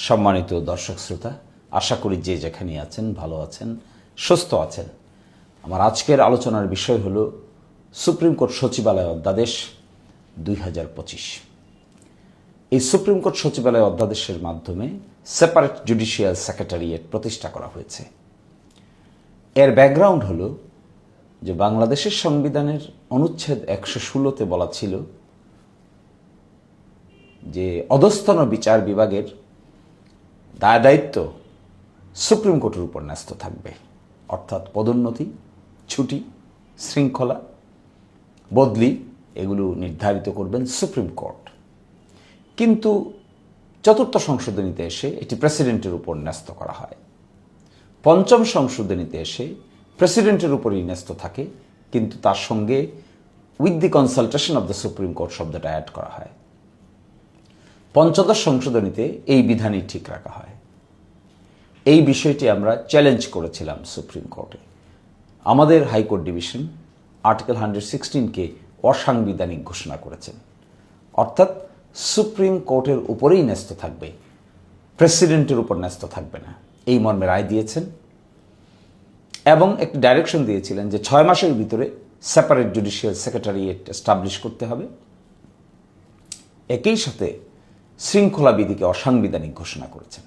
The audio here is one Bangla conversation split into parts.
সম্মানিত দর্শক শ্রোতা, আশা করি যে যেখানে আছেন ভালো আছেন, সুস্থ আছেন। আমার আজকের আলোচনার বিষয় হলো সুপ্রিম কোর্ট সচিবালয় অধ্যাদেশ 2025। এই সুপ্রিম কোর্ট সচিবালয় অধ্যাদেশের মাধ্যমে সেপারেট জুডিশিয়াল সেক্রেটারিয়েট প্রতিষ্ঠা করা হয়েছে। এর ব্যাকগ্রাউন্ড হলো যে বাংলাদেশের সংবিধানের অনুচ্ছেদ 116-তে বলা ছিল যে অধস্তন বিচার বিভাগের দায় দায়িত্ব সুপ্রিম কোর্টের উপর ন্যস্ত থাকবে, অর্থাৎ পদোন্নতি, ছুটি, শৃঙ্খলা, বদলি এগুলো নির্ধারিত করবেন সুপ্রিম কোর্ট। কিন্তু চতুর্থ সংশোধনীতে এসে এটি প্রেসিডেন্টের উপর ন্যস্ত করা হয়। পঞ্চম সংশোধনীতে এসে প্রেসিডেন্টের উপরই ন্যস্ত থাকে, কিন্তু তার সঙ্গে with the consultation of the supreme court শব্দটা অ্যাড করা হয়। পঞ্চদশ সংশোধনীতে এই বিধানই ঠিক রাখা হয়। এই বিষয়টি আমরা চ্যালেঞ্জ করেছিলাম সুপ্রিম কোর্টে। আমাদের হাইকোর্ট ডিভিশন আর্টিকেল 116-কে অসাংবিধানিক ঘোষণা করেছেন, অর্থাৎ সুপ্রিম কোর্টের উপরেই ন্যস্ত থাকবে, প্রেসিডেন্টের উপর ন্যস্ত থাকবে না, এই মর্মে রায় দিয়েছেন এবং একটি ডাইরেকশন দিয়েছিলেন যে 6 মাসের ভিতরে সেপারেট জুডিশিয়াল সেক্রেটারিয়েট এস্টাবলিশ করতে হবে। একই সাথে শৃঙ্খলা বিধিকে অসাংবিধানিক ঘোষণা করেছেন।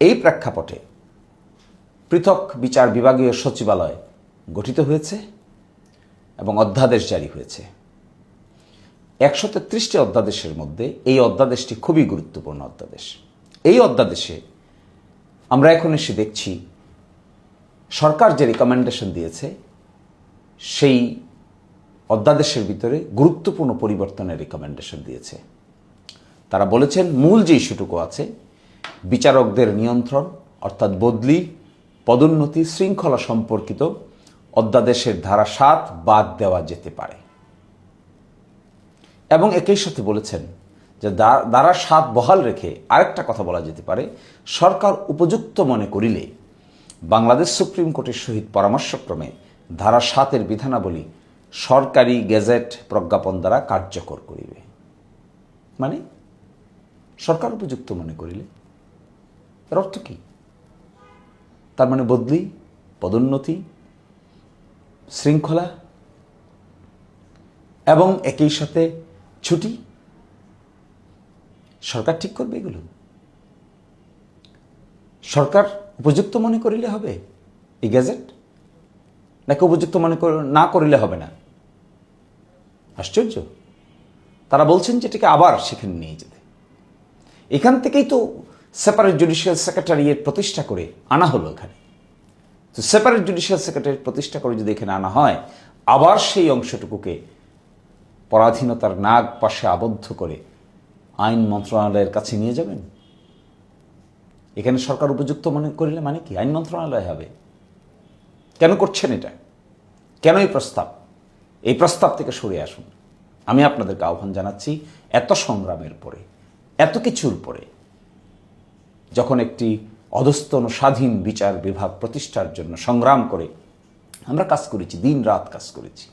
এই প্রেক্ষাপটে পৃথক বিচার বিভাগীয় সচিবালয় গঠিত হয়েছে এবং অধ্যাদেশ জারি হয়েছে। 133টি অধ্যাদেশের মধ্যে এই অধ্যাদেশটি খুবই গুরুত্বপূর্ণ অধ্যাদেশ। এই অধ্যাদেশে আমরা এখন এসে দেখছি সরকার যে রিকমেন্ডেশন দিয়েছে সেই অধ্যাদেশের ভিতরে গুরুত্বপূর্ণ পরিবর্তনের রিকমেন্ডেশন দিয়েছে। তারা বলেছেন মূল যে ইস্যুটুকু আছে, বিচারকদের নিয়ন্ত্রণ অর্থাৎ বদলি, পদোন্নতি, শৃঙ্খলা সম্পর্কিত অধ্যাদেশের ধারা 7 বাদ দেওয়া যেতে পারে এবং একই সাথে বলেছেন যে ধারা 7 বহাল রেখে আরেকটা কথা বলা যেতে পারে, সরকার উপযুক্ত মনে করিলে বাংলাদেশ সুপ্রিম কোর্টের সহিত পরামর্শক্রমে ধারা 7-এর বিধানাবলী সরকারি গেজেট প্রজ্ঞাপন দ্বারা কার্যকর করিবে। মানে সরকার উপযুক্ত মনে করিলে এর অর্থ কি? তার মানে বদলি, পদোন্নতি, শৃঙ্খলা এবং একই সাথে ছুটি সরকার ঠিক করবে। এগুলো সরকার উপযুক্ত মনে করিলে হবে এই গ্যাজেট, নাকি উপযুক্ত মনে না করিলে হবে না? আশ্চর্য। তারা বলছেন যে এটাকে আবার সেখানে নিয়ে যেতে। এখান থেকেই তো সেপারেট জুডিশিয়াল সেক্রেটারিয়েট প্রতিষ্ঠা করে আনা হলো এখানে। তো সেপারেট জুডিশিয়াল সেক্রেটারিয়েট প্রতিষ্ঠা করে যদি এখানে আনা হয়, আবার সেই অংশটুকুকে পরাধীনতার নাগ পাশে আবদ্ধ করে আইন মন্ত্রণালয়ের কাছে নিয়ে যাবেন। এখানে সরকার উপযুক্ত মনে করিলে মানে কি? আইন মন্ত্রণালয় হবে। কেন করছেন এটা? কেন এই প্রস্তাব? এই প্রস্তাব থেকে সরে আসুন। আমি আপনাদেরকে আহ্বান জানাচ্ছি, এত সংগ্রামের পরে, এত কিছুর পরে যখন একটি অধস্তন স্বাধীন বিচার বিভাগ প্রতিষ্ঠার জন্য সংগ্রাম করে আমরা কাজ করেছি, দিন রাত কাজ করেছি,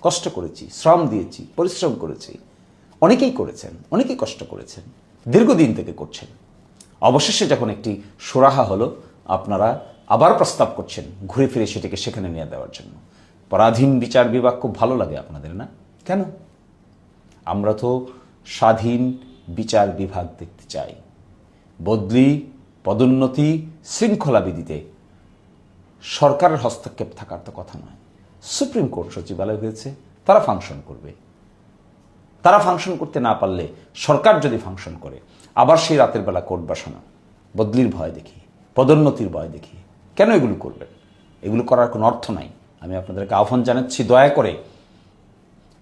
কষ্ট করেছি, শ্রম দিয়েছি, পরিশ্রম করেছি, অনেকেই করেছেন, অনেকেই কষ্ট করেছেন, দীর্ঘদিন থেকে করছেন। অবশেষে যখন একটি সুরাহা হলো, আপনারা আবার প্রস্তাব করছেন ঘুরে ফিরে সেটাকে সেখানে নিয়ে দেওয়ার জন্য। পরাধীন বিচার বিভাগ খুব ভালো লাগে আপনাদের, না? কেন? আমরা তো স্বাধীন বিচার বিভাগ দেখতে চাই। বদলি, পদোন্নতি, শৃঙ্খলা বিধিতে সরকারের হস্তক্ষেপ থাকার তো কথা নয়। সুপ্রিম কোর্ট সচিবালয় হয়েছে, তারা ফাংশন করবে। তারা ফাংশন করতে না পারলে সরকার যদি ফাংশন করে, আবার সেই রাতের বেলা কোর্ট বসানো, বদলির ভয় দেখিয়ে, পদোন্নতির ভয় দেখিয়ে কেন এগুলো করবেন? এগুলো করার কোনো অর্থ নাই। আমি আপনাদেরকে আহ্বান জানাচ্ছি, দয়া করে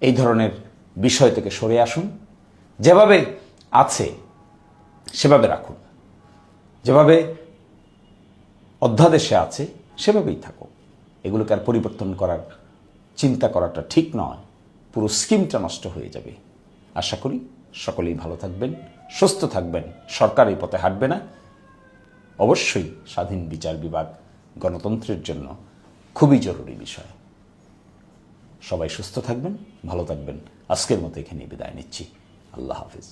এই ধরনের বিষয় থেকে সরে আসুন। যেভাবে আছে সেভাবে রাখুন, যেভাবে অধ্যাদেশে আছে সেভাবেই থাকো। এগুলোকে আর পরিবর্তন করার চিন্তা করাটা ঠিক নয়। পুরো স্কিমটা নষ্ট হয়ে যাবে। আশা করি সকলেই ভালো থাকবেন, সুস্থ থাকবেন। সরকার এই পথে হাঁটবে না। অবশ্যই স্বাধীন বিচার বিভাগ গণতন্ত্রের জন্য খুবই জরুরি বিষয়। সবাই সুস্থ থাকবেন, ভালো থাকবেন। আজকের মতো এখানেই বিদায় নিচ্ছি। আল্লাহ হাফিজ।